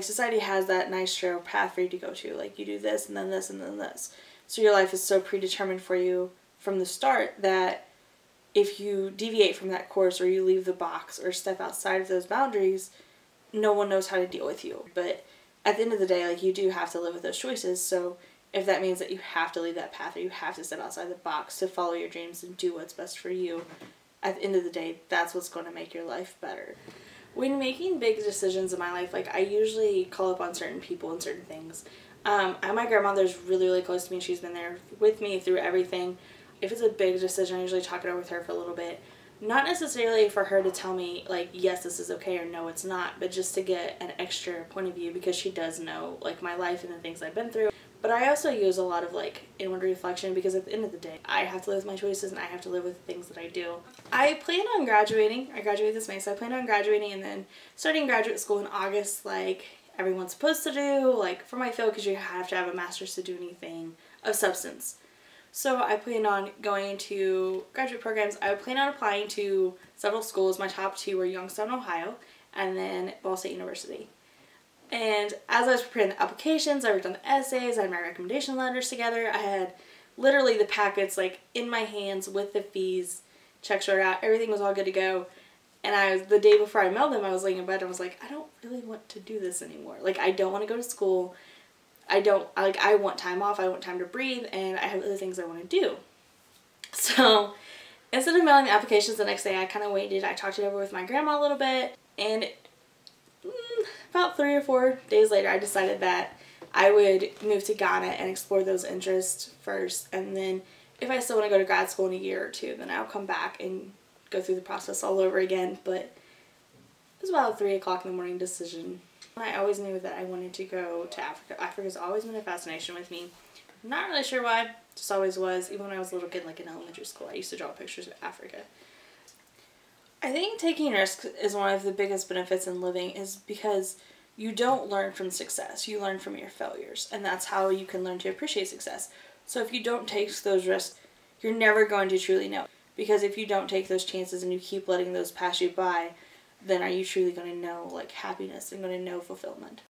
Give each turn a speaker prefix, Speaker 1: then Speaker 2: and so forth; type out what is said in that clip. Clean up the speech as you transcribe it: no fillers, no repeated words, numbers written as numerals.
Speaker 1: Society has that nice narrow path for you to go to, like you do this and then this and then this. So your life is so predetermined for you from the start that if you deviate from that course or you leave the box or step outside of those boundaries, no one knows how to deal with you. But at the end of the day, like, you do have to live with those choices. So if that means that you have to leave that path or you have to step outside the box to follow your dreams and do what's best for you, at the end of the day, that's what's going to make your life better. When making big decisions in my life, like, I usually call up on certain people and certain things. My grandmother's really, really close to me. She's been there with me through everything. If it's a big decision, I usually talk it over with her for a little bit. Not necessarily for her to tell me, like, yes, this is okay or no, it's not, but just to get an extra point of view because she does know, like, my life and the things I've been through. But I also use a lot of, like, inward reflection because at the end of the day, I have to live with my choices and I have to live with the things that I do. I plan on graduating. I graduate this May, so I plan on graduating and then starting graduate school in August, like everyone's supposed to do, like, for my field, because you have to have a master's to do anything of substance. So I plan on going to graduate programs. I plan on applying to several schools. My top two were Youngstown, Ohio, and then Ball State University. And as I was preparing the applications, I worked on the essays, I had my recommendation letters together. I had literally the packets, like, in my hands with the fees, checks wrote out, everything was all good to go. And the day before I mailed them, I was laying in bed and I was like, I don't really want to do this anymore. Like, I don't want to go to school. I want time off, I want time to breathe, and I have other things I want to do. So instead of mailing the applications the next day, I kind of waited. I talked it over with my grandma a little bit, and about 3 or 4 days later, I decided that I would move to Ghana and explore those interests first, and then if I still want to go to grad school in a year or two, then I'll come back and go through the process all over again. But it was about a 3 o'clock in the morning decision. I always knew that I wanted to go to Africa. Africa's always been a fascination with me. I'm not really sure why, just always was. Even when I was a little kid, like in elementary school, I used to draw pictures of Africa. I think taking risks is one of the biggest benefits in living, is because you don't learn from success. You learn from your failures, and that's how you can learn to appreciate success. So if you don't take those risks, you're never going to truly know. Because if you don't take those chances and you keep letting those pass you by, then are you truly going to know, like, happiness and going to know fulfillment?